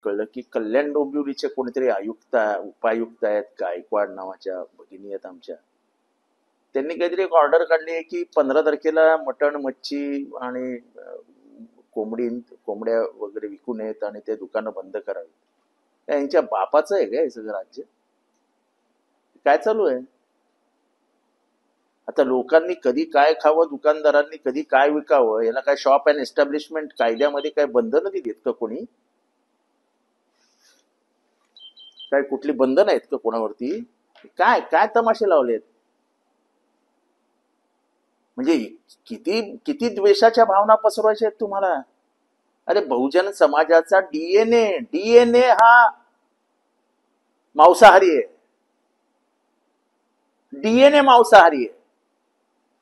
कळलं की कल्याण डोंबिवलीचे कोणीतरी उपायुक्त आहेत, गायकवाड नावाच्या भगिनी आहेत आमच्या. त्यांनी काहीतरी एक ऑर्डर काढली आहे की 15 तारखेला मटण, मच्छी आणि कोंबड्या वगैरे विकू नयेत आणि ते दुकानं बंद करावी. यांच्या बापाचं आहे का हे सगळं राज्य? काय चालू आहे? आता लोकांनी कधी काय खावं, दुकानदारांनी कधी काय विकावं, याला काय शॉप अँड एस्टॅब्लिशमेंट कायद्यामध्ये काय बंधनं दिलीत का कोणी? काय कुठली बंधन आहेत का कोणावरती? काय काय तमाशे लावलेत? म्हणजे किती किती द्वेषाच्या भावना पसरवायच्या आहेत तुम्हाला? अरे बहुजन समाजाचा डीएनए हा मांसाहारी आहे. डीएनए मांसाहारी आहे.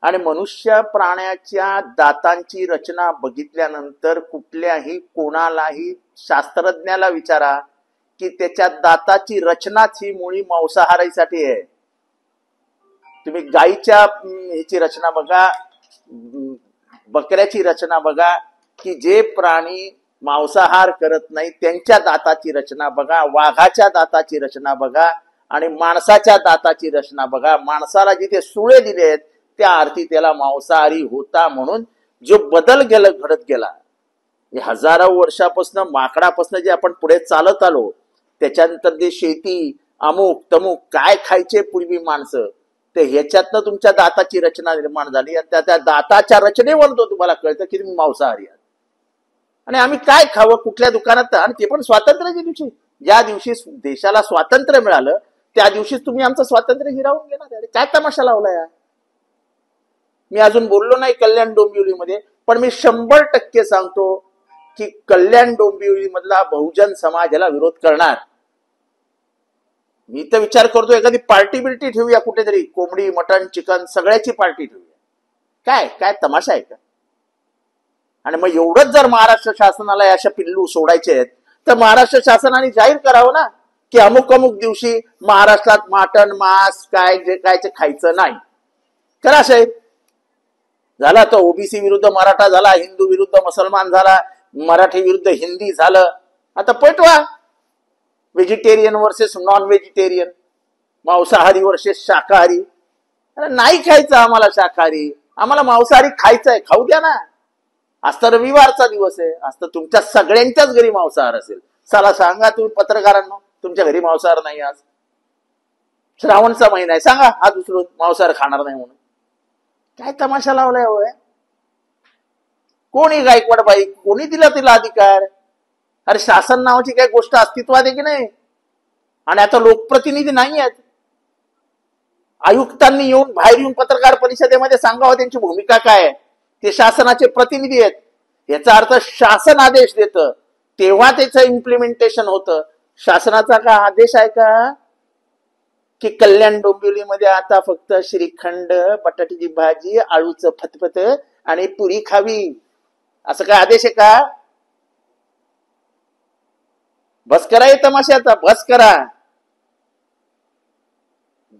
आणि मनुष्य प्राण्याच्या दातांची रचना बघितल्यानंतर कुठल्याही कोणालाही शास्त्रज्ञाला विचारा की त्याच्या दाताची रचनाच ही मुळी मांसाहारीसाठी आहे. तुम्ही गाईच्या ह्याची रचना बघा, बकऱ्याची रचना बघा, की जे प्राणी मांसाहार करत नाही त्यांच्या दाताची रचना बघा, वाघाच्या दाताची रचना बघा आणि माणसाच्या दाताची रचना बघा. माणसाला जिथे सुळे दिले आहेत त्या अर्थी त्याला मांसाहारी होता. म्हणून जो बदल घडत गेला हजारो वर्षापासून, माकडापासून जे आपण पुढे चालत आलो, त्याच्यानंतर जे शेती अमुक तमुक काय खायचे पूर्वी माणसं, ते ह्याच्यातनं तुमच्या दाताची रचना निर्माण झाली आणि त्या दाताच्या रचनेवर तुम्हाला कळतं की तुम्ही मांसाहारी आहात. आणि आम्ही काय खावं, कुठल्या दुकानात, आणि ते पण स्वातंत्र्याच्या दिवशी, ज्या दिवशी देशाला स्वातंत्र्य मिळालं त्या दिवशीच तुम्ही आमचं स्वातंत्र्य हिरावून घेणार. काय तमाशा लावलाय? मी अजून बोललो नाही कल्याण डोंबिवलीमध्ये, पण मी 100% सांगतो की कल्याण डोंबिवली मधला बहुजन समाज याला विरोध करणार. मी तर विचार करतो एखादी पार्टी बिल्टी ठेवूया कुठेतरी, कोंबडी, मटण, चिकन सगळ्याची पार्टी ठेवूया. काय काय तमाशा आहे का? आणि मग एवढंच जर महाराष्ट्र शासनाला अशा पिल्लू सायचे आहेत तर महाराष्ट्र शासनाने जाहीर करावं ना की अमुक अमुक दिवशी महाराष्ट्रात मटण, मांस काय जे काय ते खायचं नाही. करा साहेब. झाला तो ओबीसी विरुद्ध मराठा झाला, हिंदू विरुद्ध मुसलमान झाला, मराठी विरुद्ध हिंदी झालं. आता पेटवा व्हेजिटेरियन वर्सेस नॉन व्हेजिटेरियन, मांसाहारी वर्सेस शाकाहारी. अरे नाही खायचं आम्हाला शाकाहारी, आम्हाला मांसाहारी खायचं आहे, खाऊ द्या ना. आज तर रविवारचा दिवस आहे, आज तर तुमच्या सगळ्यांच्याच घरी मांसाहार असेल. चला सांगा तुम्ही पत्रकारांना, तुमच्या घरी मांसाहार नाही, आज श्रावणचा महिना आहे, सांगा आज उचलून मांसाहार खाणार नाही म्हणून. काय तमाशा लावलाय होय? कोणी गायकवाड बाई, कोणी दिला तिला अधिकार? अरे शासन नावाची काही गोष्ट अस्तित्वात आहे की नाही? आणि आता लोकप्रतिनिधी नाही आहेत. आयुक्तांनी येऊन बाहेर येऊन पत्रकार परिषदेमध्ये सांगावं त्यांची भूमिका काय आहे. ते शासनाचे प्रतिनिधी आहेत. याचा अर्थ शासन आदेश देतं तेव्हा त्याचं इम्प्लिमेंटेशन होतं. शासनाचा का आदेश आहे का की कल्याण डोंबिवलीमध्ये आता फक्त श्रीखंड, बटाट्याची भाजी, आळूचं फतफत आणि पुरी खावी, असं काय आदेश आहे का? बस करा हे तमाशाचा, बस करा.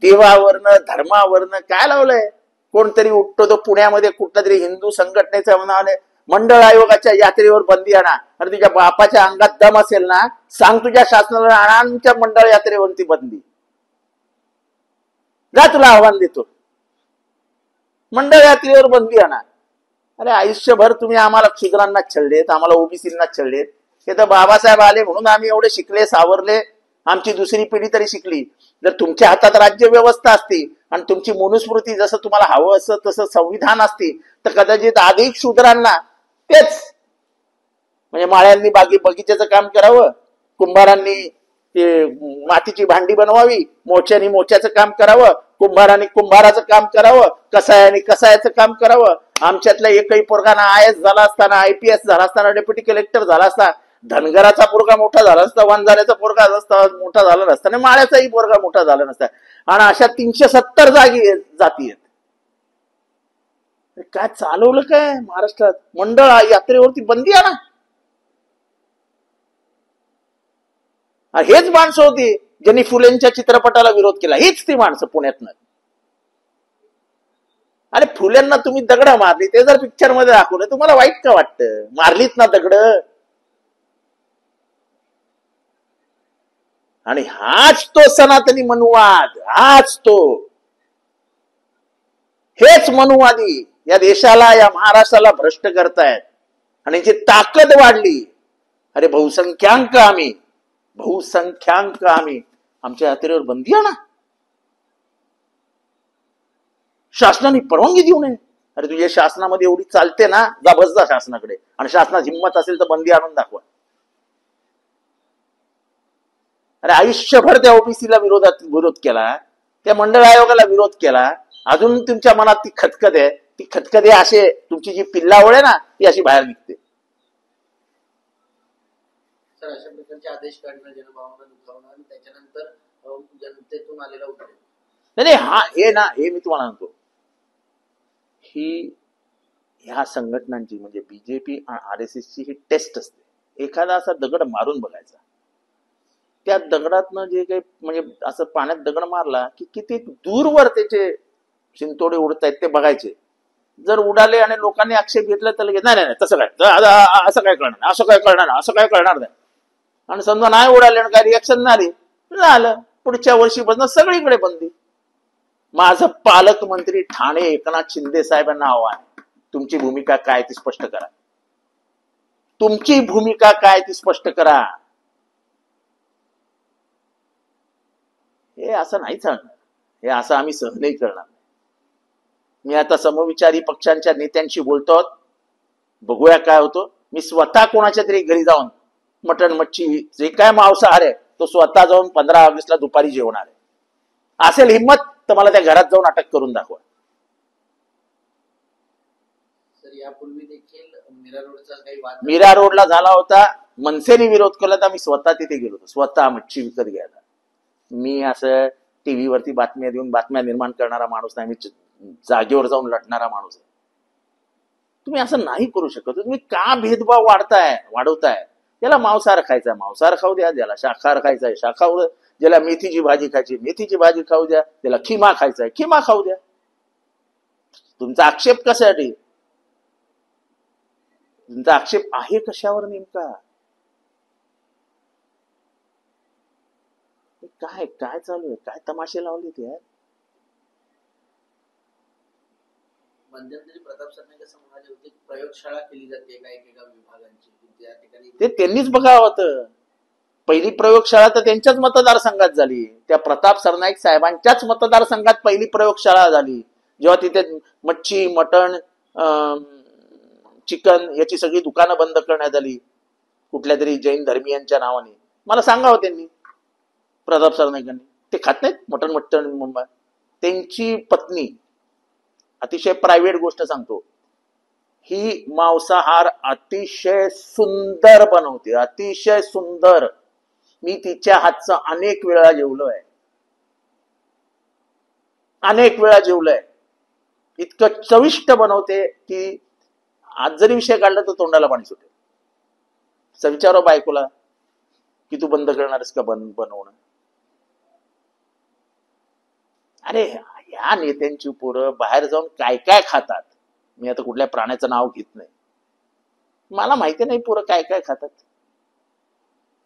देवावरनं धर्मावरनं काय लावलंय? कोणतरी उठतो तो पुण्यामध्ये कुठला तरी हिंदू संघटनेचा म्हणाले मंडळ आयोगाच्या यात्रेवर बंदी आणा. अरे तुझ्या बापाच्या अंगात दम असेल ना, सांग तुझ्या शासनाला आणा आमच्या मंडळ यात्रेवरती बंदी. जा, तुला आव्हान देतो, मंडळ यात्रेवर बंदी आणा. अरे आयुष्यभर तुम्ही आम्हाला क्षुद्रांना छळलेत, आम्हाला ओबीसींना छळलेत. हे तर बाबासाहेब आले म्हणून आम्ही एवढे शिकले, सावरले, आमची दुसरी पिढी तरी शिकली. जर तुमच्या हातात राज्य व्यवस्था असती आणि तुमची मनुस्मृती जसं तुम्हाला हवं असं तसं संविधान असती तर कदाचित अधिक शूद्रांना तेच, म्हणजे माळ्यांनी बगीच्याचं काम करावं, कुंभारांनी ते मातीची भांडी बनवावी, मोच्यानी मोच्याचं काम करावं, कुंभारांनी कुंभाराचं काम करावं, कसायाने कसायाचं काम करावं. आमच्यातल्या एकही पोरगाना आयएस झाला असताना, आयपीएस झाला असताना, डेप्युटी कलेक्टर झाला असता, धनगराचा पोरगा मोठा झाला असता, वंजाऱ्याचा पोरगा मोठा झाला नसता आणि माळ्याचाही पोरगा मोठा झाला नसता. आणि अशा 370 जाती आहेत. काय चालवलं काय महाराष्ट्रात? मंडळ यात्रेवरती बंदी आणा. हेच माणसं होती ज्यांनी फुलेंच्या चित्रपटाला विरोध केला, हीच ती माणसं पुण्यातनं. अरे फुल्यांना तुम्ही दगड मारली, ते जर पिक्चर मध्ये दाखवलं तुम्हाला वाईट का वाटतं? मारलीत ना दगड. आणि हाच तो सनातनी मनुवाद, हाच तो, हेच मनुवादी या देशाला, या महाराष्ट्राला भ्रष्ट करतायत. आणि जी ताकद वाढली, अरे बहुसंख्याक आम्ही, बहुसंख्याक आम्ही, आमच्या यात्रेवर बंदी आणा, शासनाने परवानगी देऊ नये. अरे तुझ्या शासनामध्ये एवढी चालते ना, जा बस जा शासनाकडे, आणि शासनात हिंमत असेल तर बंदी आणून दाखवा. अरे आयुष्यभर त्या ओबीसीला विरोध केला, त्या मंडळ आयोगाला विरोध केला, अजून तुमच्या मनात ती खतखत आहे. ती खतखत आहे, असे तुमची जी पिल्लावळ आहे ना, ती अशी बाहेर निघते. सर, अशा प्रकारचे आदेश काढणं, जनभावना दुखावणं आणि त्याच्यानंतर जनतेतून आलेला उद्रेक. नाही हा, हे ना, हे मी तुम्हाला म्हणतो, ही ह्या संघटनांची म्हणजे बीजेपी आणि आरएसएसची ही टेस्ट असते. एखादा असा दगड मारून बघायचा, त्या दगडातनं जे काही म्हणजे असं पाण्यात दगड मारला की किती दूरवर त्याचे शिंतोडे उडतायत ते बघायचे. जर उडाले आणि लोकांनी आक्षेप घेतला तर नाही नाही तसं काय, असं काय करणार, असं काय करणार, असं काय करणार नाही. आणि समजा नाही उडाले आणि काय रिएक्शन नाही झालं, पुढच्या वर्षीपासून सगळीकडे बंदी. माझं पालकमंत्री ठाणे एकनाथ शिंदे साहेबांना आव्हान, तुमची भूमिका काय ती स्पष्ट करा. तुमची भूमिका काय ती स्पष्ट करा. हे असं नाही चालणार, हे असं आम्ही सहन नाही करणार. मी आता समविचारी पक्षांच्या नेत्यांशी बोलतो, बघूया काय होतं. मी स्वतः कोणाच्या तरी घरी जाऊन मटण मच्छी जे काय मांसाहार आहे तो स्वतः जाऊन 15 ऑगस्टला दुपारी जेवणार आहे. असेल हिंमत तर मला त्या घरात जाऊन अटक करून दाखवा. सर, यापूर्वी देखील मीरा रोडचा काही वाद, मीरा रोडला झाला होता, मनसेने विरोध केला तर मी स्वतः तिथे गेलो होतो, स्वतः मच्छी विकत घ्यायला. मी असं टीव्हीवरती बातम्या देऊन बातम्या निर्माण करणारा माणूस नाही, मी जागेवर जाऊन लढणारा माणूस आहे. तुम्ही असं नाही करू शकत. तुम्ही का भेदभाव वाढवताय. ज्याला मांसाहार खायचा मांसाहार खाऊ द्या, ज्याला शाकाहार खायचा शाकाहार, ज्याला मेथीची भाजी खायची मेथीची भाजी खाऊ द्या, ज्याला खिमा खायचा खिमा खाऊ द्या. तुमचा आक्षेप कशासाठी, तुमचा आक्षेप आहे कशावर नेमका. काय काय चालू आहे, काय तमाशे लावले ते यार. मध्यंतरी प्रताप सरनाईक असं म्हणाले होते की प्रयोगशाळा केली जाते काही विभागांची, त्या ठिकाणी ते त्यांनीच बघावं होतं. पहिली प्रयोगशाळा तर त्यांच्याच मतदारसंघात झाली, त्या प्रताप सरनाईक साहेबांच्याच मतदारसंघात पहिली प्रयोगशाळा झाली, जेव्हा तिथे मच्छी मटण चिकन याची सगळी दुकानं बंद करण्यात आली कुठल्या तरी जैन धर्मीयांच्या नावाने. मला सांगावं त्यांनी, प्रताप सरनाईकांनी. ते खात नाहीत मटण मटण मुंबई. त्यांची पत्नी, अतिशय प्रायव्हेट गोष्ट सांगतो, ही मांसाहार अतिशय सुंदर बनवते, अतिशय सुंदर. मी तिच्या हातचं अनेक वेळा जेवलोय, अनेक वेळा जेवलोय. इतकं चविष्ट बनवते की आज जरी विषय काढला तर तोंडाला पाणी सुटेल. विचारो बायकोला की तू बंद करणारस का बनवणं. अरे या नेत्यांची पोरं बाहेर जाऊन काय काय खातात. मी आता कुठल्या प्राण्याचं नाव घेत नाही, मला माहिती नाही पोरं काय काय खातात,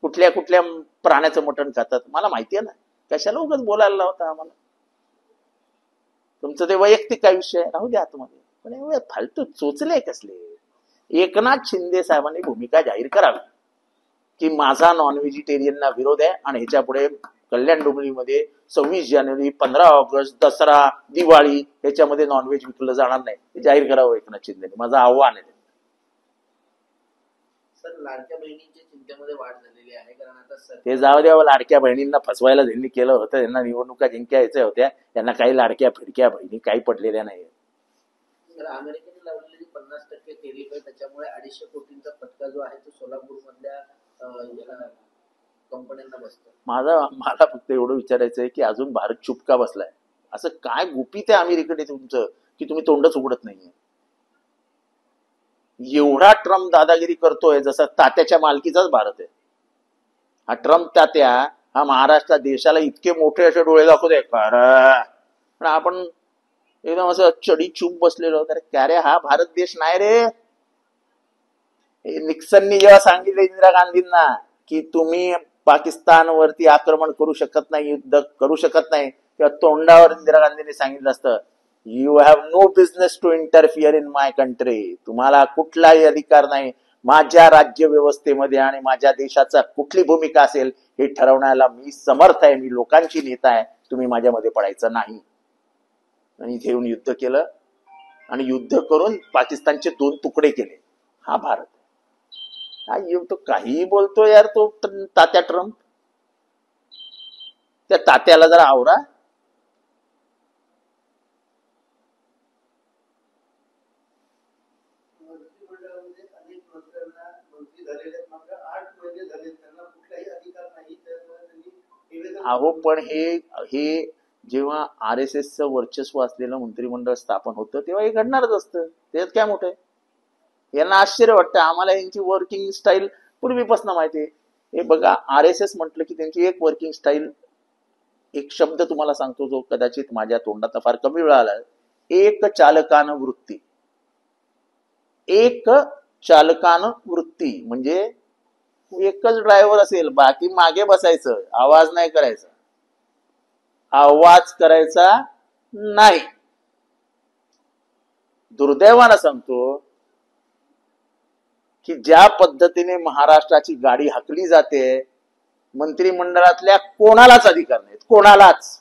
कुठल्या कुठल्या प्राण्याचं मटण खातात, मला माहिती आहे ना. कशाला उगाच बोलायला लावता आम्हाला. तुमचं ते वैयक्तिक काय विषय राहू द्या आतमध्ये, पण एवढे फालतू चोचले कसले. एकनाथ शिंदे साहेबांनी भूमिका जाहीर करावी की माझा नॉन व्हेजिटेरियनना विरोध आहे आणि ह्याच्या पुढे कल्याण डोंबिवलीमध्ये 26 जानेवारी 15 ऑगस्ट दसरा दिवाळी ह्याच्यामध्ये नॉनव्हेज विकलं जाणार नाही, हे जाहीर करावं एकनाथ शिंदेने. माझं आव्हान आहे. सर, लाडक्या बहिणींच्या चिंतेमध्ये वाढ झालेली आहे, कारण आता ते जाऊ द्या, लाडक्या बहिणींना फसवायला त्यांनी केलं होतं, त्यांना निवडणुका जिंकायच्या होत्या, त्यांना काही लाडक्या फिडक्या बहिणी काही पडलेल्या नाही. सर, अमेरिकेने लावलेली 50% टेरिफ आहे, त्याच्यामुळे 250 कोटींचा फटका जो आहे तो सोलापूर मधल्या कंपन्यांना बसतो. मला फक्त एवढं विचारायचं आहे की अजून भारत चुप का बसलाय. असं काय गुपित आहे अमेरिकेने तुमचं की तुम्ही तोंडच उघडत नाहीये. एवढा ट्रम्प दादागिरी करतोय जसा तात्याच्या मालकीचाच भारत आहे. हा ट्रम्प तात्या हा महाराष्ट्र देशाला इतके मोठे असे डोळे दाखवतोय, पण आपण एकदम असं चढी चूप बसलेलो. तर क्या रे, हा भारत देश नाही रे. निक्सननी जेव्हा सांगितलं इंदिरा गांधींना की तुम्ही पाकिस्तानवरती आक्रमण करू शकत नाही, युद्ध करू शकत नाही, किंवा तोंडावर इंदिरा गांधींनी सांगितलं असतं, you have no business to interfere in my country, तुम्हाला कुठलाही अधिकार नाही माझ्या राज्य व्यवस्थेमध्ये आणि माझ्या देशाचा कुठली भूमिका असेल हे ठरवण्याला मी समर्थ आहे, मी लोकांची नेता आहे, तुम्ही माझ्यामध्ये पडायचं नाही. आणि इथे येऊन युद्ध केलं आणि युद्ध करून पाकिस्तानचे 2 तुकडे केले. हा भारत आहे. तो काहीही बोलतो यार, तो तात्या ट्रम्प. त्या तात्याला जरा आवरा. मंत्रिमंडळामध्ये अनेक मंत्र्यांना मंत्री झालेले आहेत, मात्र 8 महिने झाले त्यांना कुठलाही अधिकार नाही, त्यामुळे त्यांनी निवेदन. अहो पण हे जेव्हा RSSचं वर्चस्व असलेलं मंत्रिमंडळ स्थापन होतं तेव्हा हे घडणारच असतं, त्यात काय मोठं आहे. यांना आश्चर्य वाटतं, आम्हाला यांची वर्किंग स्टाईल पूर्वीपासून माहिती आहे. हे बघा, RSS म्हटलं की त्यांची एक वर्किंग स्टाईल, एक शब्द तुम्हाला सांगतो जो कदाचित माझ्या तोंडात फार कमी वेळा आला, एक चालकान वृत्ती. एक चालकान वृत्ती म्हणजे एकच ड्रायव्हर असेल, बाकी मागे बसायचं, आवाज नाही करायचा, आवाज करायचा नाही. दुर्दैवानं सांगतो की ज्या पद्धतीने महाराष्ट्राची गाडी हाकली जाते, मंत्रिमंडळातल्या कोणालाच अधिकार नाहीत, कोणालाच,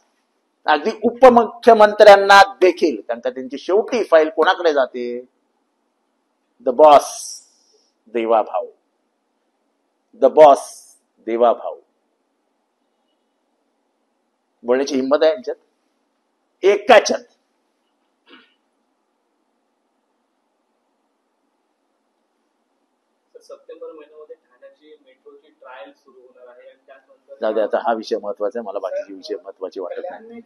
अगदी उपमुख्यमंत्र्यांना देखील. कारण का त्यांची शेवटी फाईल कोणाकडे जाते? The boss Devabhau, the boss Devabhau. बोलण्याची हिंमत आहे यांच्यात, एकाच्यात. सप्टेंबर महिन्यामध्ये ठाण्याची मेट्रोची ट्रायल सुरू होणार आहे आणि त्यानंतर जाऊ दे, आता हा विषय महत्वाचा आहे, मला बाकीचे विषय महत्वाचे वाटत नाही.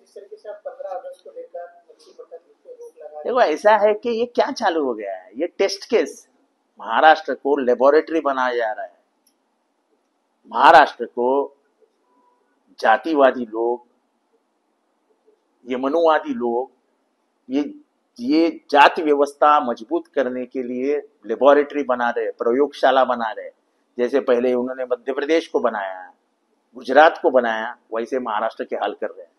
देखो ऐसा है कि ये क्या चालू हो गया है, ये टेस्ट केस महाराष्ट्र को लेबोरेटरी बनाया जा रहा है. महाराष्ट्र को जातिवादी लोग, ये मनुवादी लोग, ये जाति व्यवस्था मजबूत करने के लिए लेबोरेटरी बना रहे, प्रयोगशाला बना रहे. जैसे पहले उन्होंने मध्य प्रदेश को बनाया, गुजरात को बनाया, वैसे महाराष्ट्र के हाल कर रहे हैं.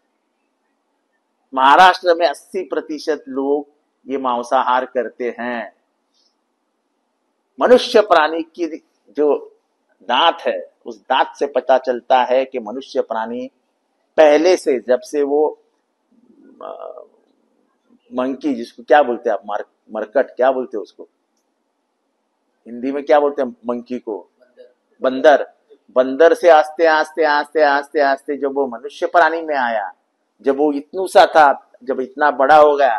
महाराष्ट्र में 80% लोग ये मांसाहार करते हैं. मनुष्य प्राणी की जो दांत है, उस दांत से पता चलता है कि मनुष्य प्राणी पहले से, जब से वो मंकी, जिसको क्या बोलते हैं आप, मरकट क्या बोलते हैं उसको हिंदी में, क्या बोलते हैं मंकी को? बंदर. बंदर से आस्ते आस्ते आस्ते आस्ते आस्ते जब वो मनुष्य प्राणी में आया, जब वो इतनू सा था, जब इतना बड़ा हो गया,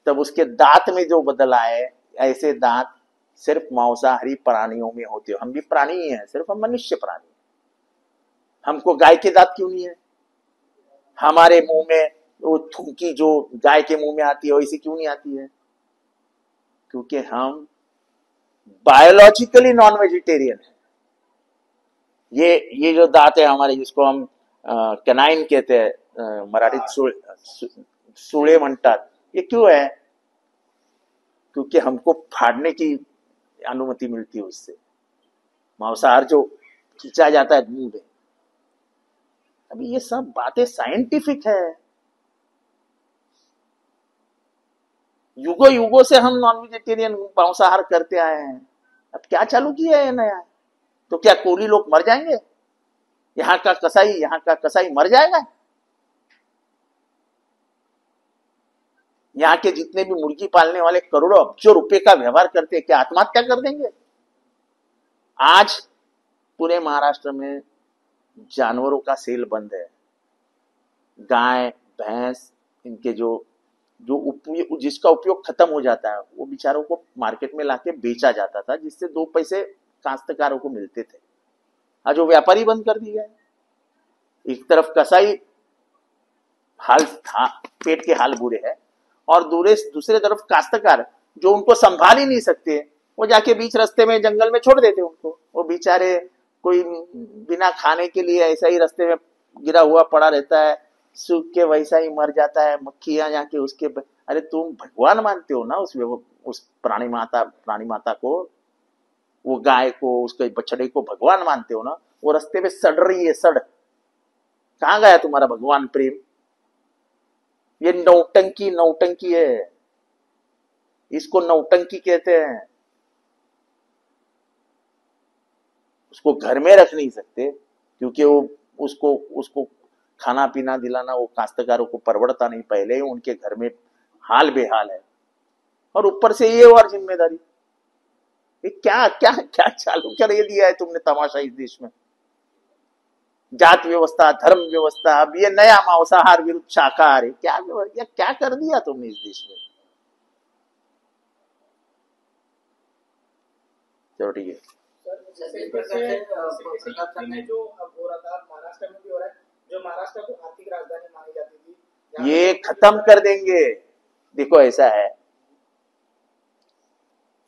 तब उसके दांत में जो बदल आए, ऐसे दांत सिर्फ मांसाहारी प्राणियों में होते हो. हम भी प्राणी ही हैं, सिर्फ हम मनुष्य प्राणी. हमको गाय के दांत क्यों नहीं है? हमारे मुंह में वो थूकी जो गाय के मुंह में आती है वैसी क्यों नहीं आती है? क्योंकि हम बायोलॉजिकली नॉन वेजिटेरियन है. ये जो दांत है हमारे, जिसको हम कैनाइन कहते हैं, मराठीत सुळे म्हणतात, ये क्यों है? क्योंकि हमको फाड़ने की अनुमति मिलती है उससे. मांसाहार जो खींचा जाता है मुंह में. अभी ये सब बातें साइंटिफिक है. युगों युगों से हम नॉन वेजिटेरियन मांसाहार करते आए हैं. अब क्या चालू किया है नया? तो क्या कोली लोग मर जाएंगे? यहाँ का कसाई मर जाएगा? यहाँ के जितने भी मुर्गी पालने वाले करोड़ों अब्जों रुपए का व्यवहार करते हैं, क्या आत्महत्या कर देंगे? आज पूरे महाराष्ट्र में जानवरों का सेल बंद है. गाय, भैंस, इनके जिसका उपयोग खत्म हो जाता है, वो बेचारों को मार्केट में लाके बेचा जाता था, जिससे 2 पैसे काश्तकारों को मिलते थे. आज वो व्यापारी बंद कर दिया है. एक तरफ कसाई पेट के हाल बुरे है, और दूसरे तरफ काश्तकार जो उनको संभाल ही नहीं सकते, वो जाके बीच रास्ते में जंगल में छोड़ देते उनको. वो बेचारे कोई बिना खाने के लिए ऐसा ही रास्ते में गिरा हुआ पड़ा रहता है, सूख के वैसा ही मर जाता है. मक्खियां जाके उसके, अरे तुम भगवान मानते हो ना उस प्राणी माता को, वो गाय को, उसके बछड़े को भगवान मानते हो ना, वो रास्ते पे सड़ रही है, सड़। कहां गया तुम्हारा भगवान प्रेम? ये नौटंकी नौटंकी है, इसको नौटंकी कहते हैं। उसको घर में रख नहीं सकते क्योंकि वो उसको उसको खाना पीना दिलाना वो काश्तकारों को परवड़ता नहीं, पहले ही उनके घर में हाल बेहाल है, और ऊपर से ये और जिम्मेदारी। ये क्या क्या क्या चालू कर दिया है तुमने तमाशा इस देश में? जात व्यवस्था, धर्म व्यवस्था, अब ये नया मांसाहार विरुद्ध शाकाहार, क्या कर दिया तुमने इस देश में? चलो ठीक है। इसी प्रकार से जो अब हो रहा था महाराष्ट्र में भी हो रहा है, जो महाराष्ट्र को आर्थिक राजधानी मानी जाती थी, ये खत्म कर देंगे। देखो ऐसा है,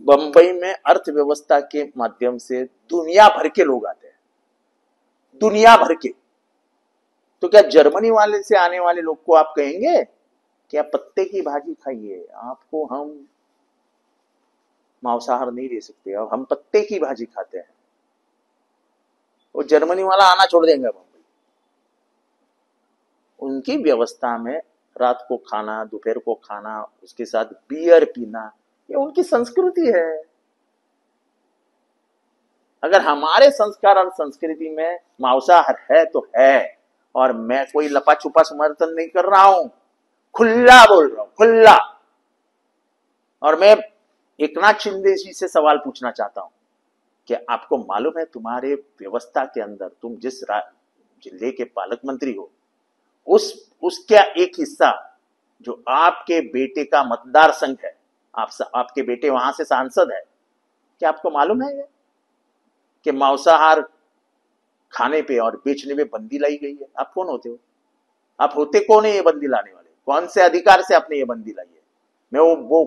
बंबई में अर्थव्यवस्था के माध्यम से दुनिया भर के लोग आते हैं, दुनिया भर के। तो क्या जर्मनी वाले से आने वाले लोग को आप कहेंगे कि आप पत्ते की भाजी खाइए, आपको हम मांसाहार नहीं दे सकते, और हम पत्ते की भाजी खाते हैं? वो जर्मनी वाला आना छोड़ देंगे बंबई। उनकी व्यवस्था में रात को खाना, दोपहर को खाना, उसके साथ बियर पीना, ये उनकी संस्कृति है। अगर हमारे संस्कार और संस्कृति में मांसाहार है तो है, और मैं कोई लपा छुपा समर्थन नहीं कर रहा हूं, खुला बोल रहा हूं, खुला। और मैं एकनाथ शिंदे जी से सवाल पूछना चाहता हूं कि आपको मालूम है तुम्हारे व्यवस्था के अंदर, तुम जिस जिले के पालक मंत्री हो, उसका एक हिस्सा जो आपके बेटे का मतदार संघ है, आपके बेटे वहां से सांसद है, क्या आपको मालूम है कि मांसाहार खाने पे और बेचने पे बंदी लाई गई है? आप कौन होते हो? आप होते कौन है ये बंदी लाने वाले? कौन से अधिकार से आपने ये बंदी लाई है? मैं वो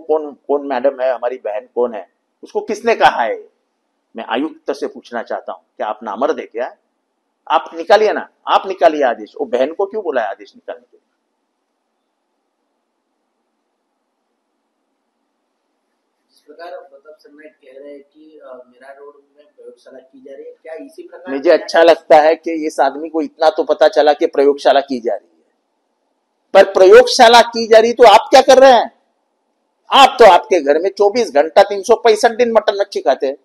कौन मैडम है, हमारी बहन कौन है, उसको किसने कहा है? मैं आयुक्त से पूछना चाहता हूं, क्या आप नामर्द है क्या? आप निकालिए ना, आप निकालिए आदेश। वो बहन को क्यों बोला है आदेश निकालने के लिए? इस प्रकार प्रताप सरनाईक कह रहे हैं कि मीरा रोड में प्रयोगशाला की जा रही है, क्या इसी प्रकार? मुझे अच्छा लगता है कि इस आदमी को इतना तो पता चला कि प्रयोगशाला की जा रही है, पर प्रयोगशाला की जा रही तो आप क्या कर रहे हैं? आप तो आपके घर में 24 घंटा 365 दिन मटन मच्छी खाते हैं।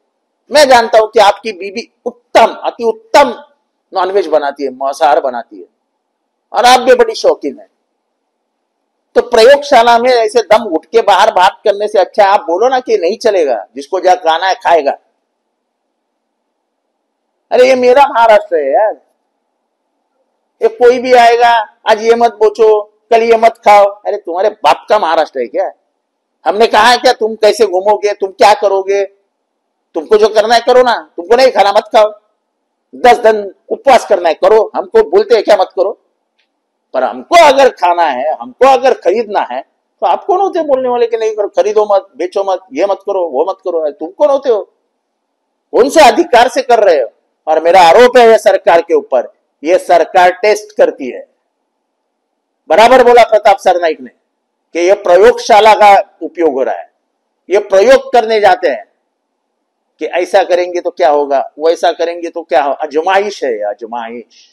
मैं जानता हूं कि आपकी बीबी उत्तम, अति उत्तम नॉनवेज बनाती है, मांसाहार बनाती है, और आप भी बड़ी शौकीन है। तो प्रयोगशाला में ऐसे दम उठ के बाहर बात करने से अच्छा आप बोलो ना कि नहीं चलेगा, जिसको जहाँ खाना है खाएगा। अरे ये मेरा महाराष्ट्र है यार, ये कोई भी आएगा, आज ये मत बोचो, कल ये मत खाओ। अरे तुम्हारे बाप का महाराष्ट्र है क्या? हमने कहा है क्या तुम कैसे घूमोगे, तुम क्या करोगे? तुमको जो करना है करो ना, तुमको नहीं खाना मत खाओ, 10 दिन उपवास करना है करो, हमको बोलते हैं क्या मत करो? पर हमको अगर खाना है, हमको अगर खरीदना है, तो आप कौन होते बोलने वाले कि नहीं करो, खरीदो मत, बेचो मत, ये मत करो, वो मत करो? तुम कौन होते हो? कौन से अधिकार से कर रहे हो? और मेरा आरोप है यह सरकार के ऊपर, यह सरकार टेस्ट करती है। बराबर बोला प्रताप सरनाईक ने कि यह प्रयोगशाला का उपयोग हो रहा है, ये प्रयोग करने जाते हैं कि ऐसा करेंगे तो क्या होगा, वैसा करेंगे तो क्या होगा। आजमाइश है, आजमाइश।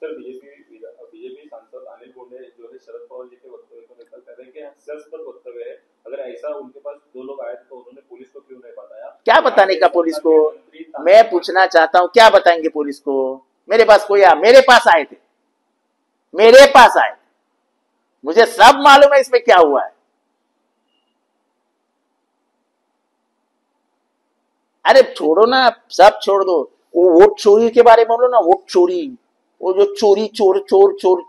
सर बीजेपी सांसद अनिल बोंडे जो है शरद पवार जी के वक्तव्य को लेकर कह रहे हैं कि हास्यास्पद वक्तव्य है, अगर ऐसा उनके पास 2 लोग आए तो उन्होंने पुलिस को क्यों नहीं बताया? क्या बताने का पुलिस को? मैं पूछना चाहता हूं, क्या बताएंगे पुलिस को? मेरे पास कोई मेरे पास आए थे, मेरे पास आए, मुझे सब मालूम है इसमें क्या हुआ है। अरे छोड़ो ना, सब छोड़ दो, वो वोट चोरी के बारे में बोलो ना, वोट चोरी, वो जो चोर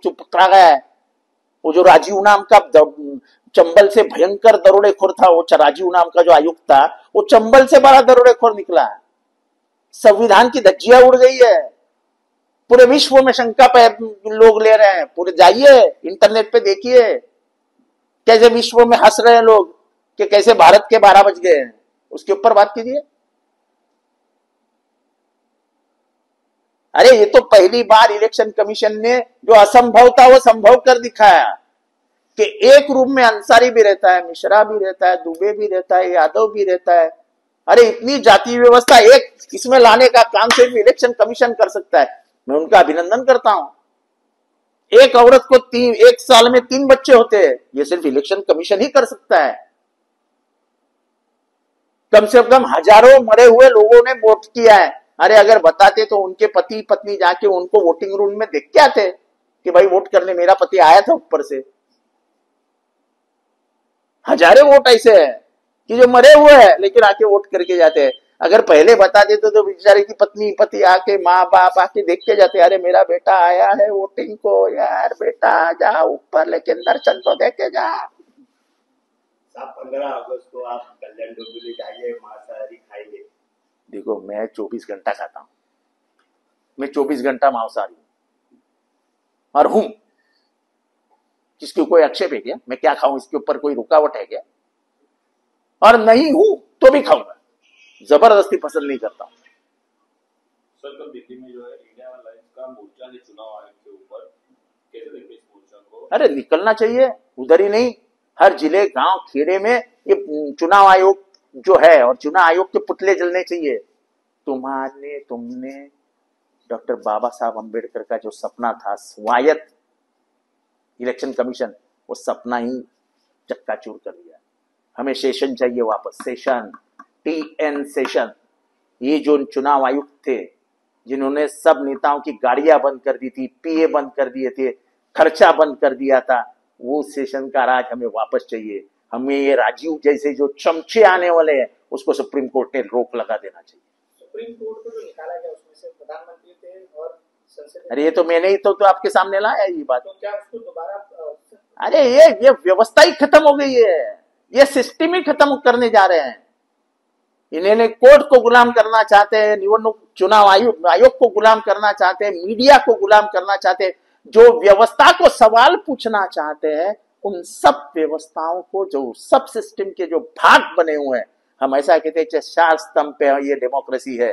पकड़ा गया है, वो जो राजीव नाम का चंबल से भयंकर दरोडेखोर था, वो राजीव नाम का जो आयुक्त था, वो चंबल से बड़ा दरोडेखोर निकला है। संविधान की धज्जियां उड़ गई है, पूरे विश्व में शंका पे लोग ले रहे हैं। पूरे जाइए इंटरनेट पे देखिए कैसे विश्व में हंस रहे हैं लोग कि कैसे भारत के 12 बज गए हैं, उसके ऊपर बात कीजिए। अरे ये तो पहली बार इलेक्शन कमीशन ने जो असंभव था वो संभव कर दिखाया कि एक रूम में अंसारी भी रहता है, मिश्रा भी रहता है, दुबे भी रहता है, यादव भी रहता है, अरे इतनी जातीय व्यवस्था एक इसमें लाने का काम सिर्फ इलेक्शन कमीशन कर सकता है। मैं उनका अभिनंदन करता हूं। एक औरत को एक साल में 3 बच्चे होते हैं, ये सिर्फ इलेक्शन कमीशन ही कर सकता है। कम से कम हजारों मरे हुए लोगों ने वोट किया है। अरे अगर बताते तो उनके पति पत्नी जाके उनको वोटिंग रूम में देख के आते कि भाई वोट करने मेरा पति आया था ऊपर से। हजारों वोट ऐसे हैं कि जो मरे हुए हैं लेकिन आके वोट करके जाते हैं। अगर पहले बता देते तो बेचारे की पत्नी पति आके माँ बाप आके देख के जाते, अरे मेरा बेटा आया है वोटिंग को, यार बेटा जा ऊपर लेकिन दर्शन तो देके जा। 15 अगस्त को आप कल्याण डोंबिवली जाइए, मांसाहारी खाइए। देखो मैं 24 घंटा खाता हूं, मैं 24 घंटा मांसाहारी हूं और हूं। किसकी कोई आक्षेप है क्या? मैं क्या खाऊं इसके ऊपर कोई रुकावट है क्या? और नहीं हूं तो भी खाऊंगा, जबरदस्ती पसंद नहीं करता। सर कल दिल्ली में जो है इंडिया अलायंस का मोर्चा है चुनाव आयोग के ऊपर, कैसे देखते इस मोर्चा को? अरे निकलना चाहिए, उधर ही नहीं हर जिले गांव खेड़े में ये चुनाव आयोग जो है और चुनाव आयोग के पुतले जलने चाहिए। तुमने डॉक्टर बाबा साहब अंबेडकर का जो सपना था स्वायत्त इलेक्शन कमीशन, वो सपना ही चक्काचूर कर दिया। हमें सेशन चाहिए वापस, सेशन, TN सेशन। ये जो चुनाव आयुक्त थे जिन्होंने सब नेताओं की गाड़ियां बंद कर दी थी, PA बंद कर दिए थे, खर्चा बंद कर दिया था, वो सेशन का राज हमें वापस चाहिए। हमें ये राजीव जैसे जो चमचे आने वाले हैं उसको सुप्रीम कोर्ट ने रोक लगा देना चाहिए। सुप्रीम कोर्ट को जो निकाला गया उसमें से प्रधानमंत्री थे और संसद। अरे ये तो मैंने ही तो आपके सामने लाया ये बात। तो क्या उसको दोबारा? अरे ये व्यवस्था ही खत्म हो गई है, ये सिस्टम ही खत्म करने जा रहे हैं। इन्हें कोर्ट को गुलाम करना चाहते हैं, निवडणूक चुनाव आयोग को गुलाम करना चाहते हैं, मीडिया को गुलाम करना चाहते हैं। जो व्यवस्था को सवाल पूछना चाहते हैं उन सब व्यवस्थाओं को, जो सब सिस्टम के जो भाग बने हुए हैं, हम ऐसा कहते हैं 4 स्तंभ पे ये डेमोक्रेसी है।